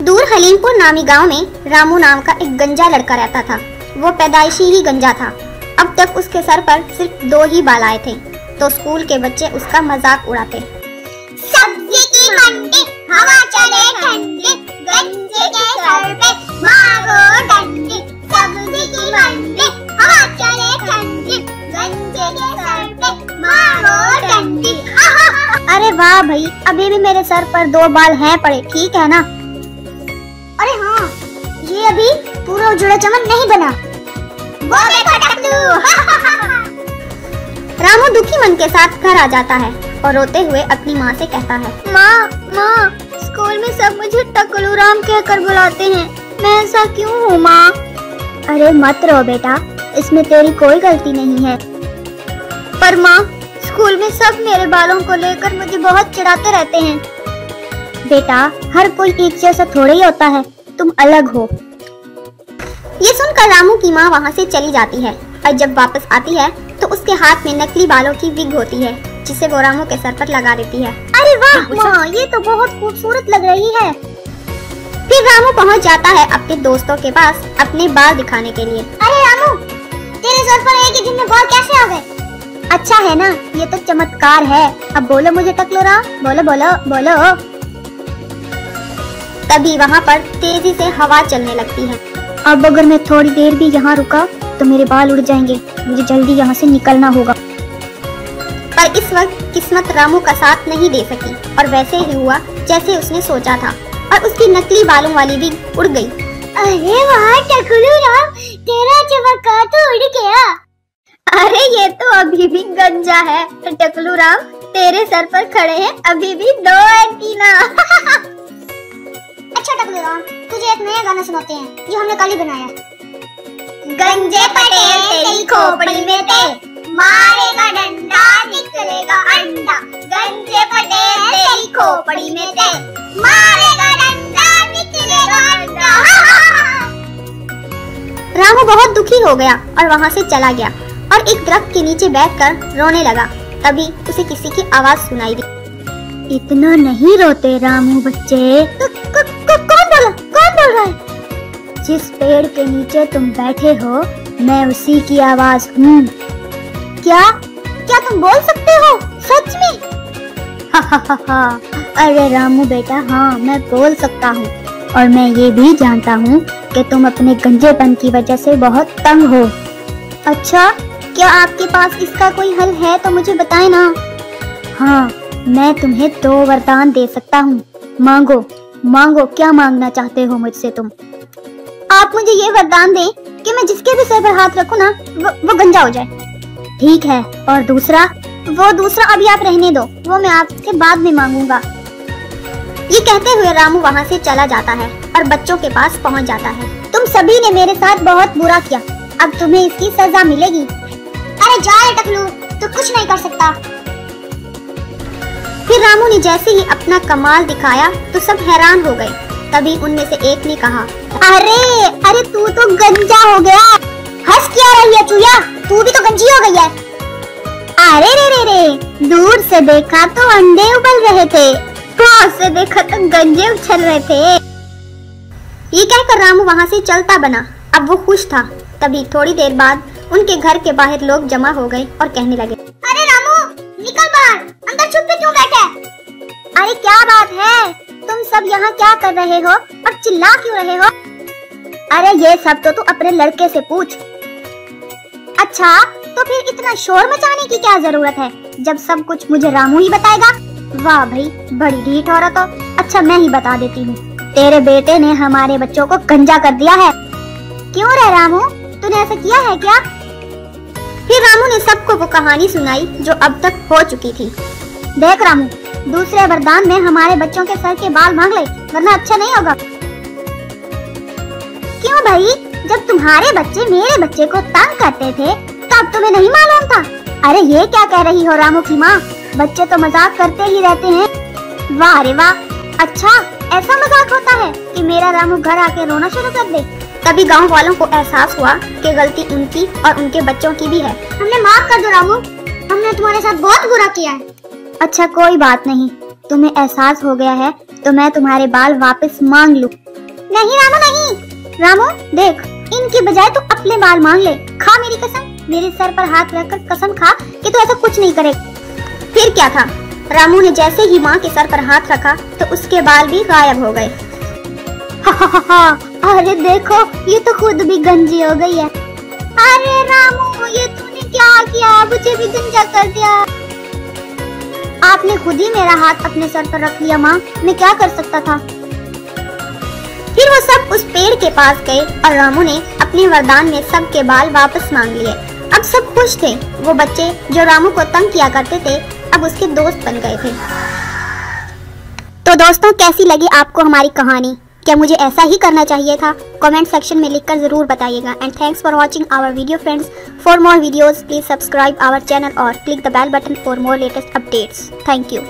दूर हलीमपुर नामी गांव में रामू नाम का एक गंजा लड़का रहता था। वो पैदाइशी ही गंजा था। अब तक उसके सर पर सिर्फ 2 ही बाल आए थे, तो स्कूल के बच्चे उसका मजाक उड़ाते। सब्जी की मंडी, हवा चले ठंडी, गंजे के सर पे मारो डंडी। सब्जी की मंडी, हवा चले ठंडी, गंजे के सर पे मारो डंडी। अरे वाह भाई, अभी भी मेरे सर पर 2 बाल हैं पड़े, ठीक है ना? अरे हाँ, ये अभी पूरा उजड़ा चमन नहीं बना। वो देखो टकलू। रामू दुखी मन के साथ घर आ जाता है और रोते हुए अपनी माँ से कहता है, माँ, स्कूल में सब मुझे टकलू राम कहकर बुलाते हैं, मैं ऐसा क्यों हूँ माँ? अरे मत रो बेटा, इसमें तेरी कोई गलती नहीं है। पर माँ, स्कूल में सब मेरे बालों को लेकर मुझे बहुत चिढ़ाते रहते हैं। बेटा, हर कोई एक जैसा थोड़ा ही होता है, तुम अलग हो। ये सुनकर रामू की माँ वहाँ से चली जाती है और जब वापस आती है तो उसके हाथ में नकली बालों की विग होती है, जिसे वो रामू के सर पर लगा देती है। अरे वाह माँ, ये तो बहुत खूबसूरत लग रही है। फिर रामू पहुँच जाता है अपने दोस्तों के पास अपने बाल दिखाने के लिए। अरे रामू, तेरे सर पर एक ही दिन में बाल कैसे आ गए? अच्छा है ना, ये तो चमत्कार है। अब बोलो मुझे टकलू राम, बोलो बोलो बोलो। तभी वहाँ पर तेजी से हवा चलने लगती है। अब अगर मैं थोड़ी देर भी यहाँ रुका तो मेरे बाल उड़ जाएंगे, मुझे जल्दी यहाँ से निकलना होगा। पर इस वक्त किस्मत रामू का साथ नहीं दे सकी और वैसे ही हुआ जैसे उसने सोचा था और उसकी नकली बालों वाली भी उड़ गई। अरे वाह टकलू राम, तेरा चमत्कार तो उड़ गया। अरे ये तो अभी भी गंजा है टकलू राम, तेरे सर पर खड़े हैं अभी भी 2 एंटीना। अच्छा टकलू राम, तुझे एक नया गाना सुनाते हैं जो हमने कल ही बनाया। गंजे पटेल तेरी खोपड़ी में तेल, मारेगा डंडा निकलेगा अंडा। गंजे पटेल तेरी खोपड़ी में तेल, मारेगा डंडा निकलेगा अंडा। रामू बहुत दुखी हो गया और वहाँ से चला गया और एक दरख्त के नीचे बैठकर रोने लगा। तभी उसे किसी की आवाज सुनाई दी। इतना नहीं रोते रामू बच्चे। कौन बोल रहा है? जिस पेड़ के नीचे तुम बैठे हो, मैं उसी की आवाज हूँ। क्या तुम बोल सकते हो सच में? हा। अरे रामू बेटा, हाँ मैं बोल सकता हूँ और मैं ये भी जानता हूँ कि तुम अपने गंजेपन की वजह से बहुत तंग हो। अच्छा, क्या आपके पास इसका कोई हल है तो मुझे बताएं ना। हाँ, मैं तुम्हें 2 वरदान दे सकता हूँ, मांगो क्या मांगना चाहते हो मुझसे तुम? आप मुझे ये वरदान दें कि मैं जिसके भी सर पर हाथ रखूं ना वो गंजा हो जाए। ठीक है, और दूसरा? वो दूसरा अभी आप रहने दो, वो मैं आपसे बाद में मांगूंगा। ये कहते हुए रामू वहाँ से चला जाता है और बच्चों के पास पहुँच जाता है। तुम सभी ने मेरे साथ बहुत बुरा किया, अब तुम्हें इसकी सजा मिलेगी। अरे जा रे टकलू, तू कुछ नहीं कर सकता। फिर रामू ने जैसे ही अपना कमाल दिखाया तो सब हैरान हो गए। तभी उनमें से एक ने कहा, अरे तू तो गंजा हो गया। हंस क्या रही है चूया, तू भी तो गंजी हो गई है। अरे रे, दूर से देखा तो अंडे उबल रहे थे, पास से देखा तो गंजे उछल रहे थे। ये कहकर रामू वहाँ से चलता बना। अब वो खुश था। तभी थोड़ी देर बाद उनके घर के बाहर लोग जमा हो गए और कहने लगे, अरे रामू, निकल बाहर, अंदर छुप के क्यों बैठे? अरे क्या बात है, तुम सब यहाँ क्या कर रहे हो और चिल्ला क्यों रहे हो? अरे ये सब तो तू अपने लड़के से पूछ। अच्छा, तो फिर इतना शोर मचाने की क्या जरूरत है जब सब कुछ मुझे रामू ही बताएगा? वाह भाई, बड़ी ढीठ औरत हो। अच्छा मैं ही बता देती हूँ, तेरे बेटे ने हमारे बच्चों को गंजा कर दिया है। क्यों रे रामू, तूने ऐसा किया है क्या? फिर रामू ने सबको वो कहानी सुनाई जो अब तक हो चुकी थी। देख रामू, दूसरे वरदान में हमारे बच्चों के सर के बाल मांग ले, वरना अच्छा नहीं होगा। क्यों भाई, जब तुम्हारे बच्चे मेरे बच्चे को तंग करते थे तब तुम्हें नहीं मालूम था? अरे ये क्या कह रही हो रामू की माँ, बच्चे तो मजाक करते ही रहते हैं। वाह रे वाह, अच्छा ऐसा मजाक होता है कि मेरा रामू घर आके रोना शुरू कर दे। तभी गांव वालों को एहसास हुआ कि गलती उनकी और उनके बच्चों की भी है। हमने माफ कर दो रामू, हमने तुम्हारे साथ बहुत बुरा किया है। अच्छा कोई बात नहीं, तुम्हें एहसास हो गया है तो मैं तुम्हारे बाल वापस मांग लूं। नहीं रामू नहीं। रामू देख, इनकी बजाय तू अपने बाल मांग ले। खा मेरी कसम, मेरे सर पर हाथ रखकर कसम खा कि तू ऐसा कुछ नहीं करेगा। फिर क्या था, रामू ने जैसे ही माँ के सर पर हाथ रखा तो उसके बाल भी गायब हो गए। अरे देखो, ये तो खुद भी गंजी हो गई है। अरे रामू, ये तूने क्या किया, मुझे भी गंजा कर दिया। आपने खुद ही मेरा हाथ अपने सर पर रख लिया माँ, मैं क्या कर सकता था। फिर वो सब उस पेड़ के पास गए और रामू ने अपने वरदान में सबके बाल वापस मांग लिए। अब सब खुश थे। वो बच्चे जो रामू को तंग किया करते थे अब उसके दोस्त बन गए थे। तो दोस्तों, कैसी लगी आपको हमारी कहानी? क्या मुझे ऐसा ही करना चाहिए था? कमेंट सेक्शन में लिखकर जरूर बताइएगा। And thanks for watching our video friends. For more videos please subscribe our channel और click the bell button for more latest updates. Thank you.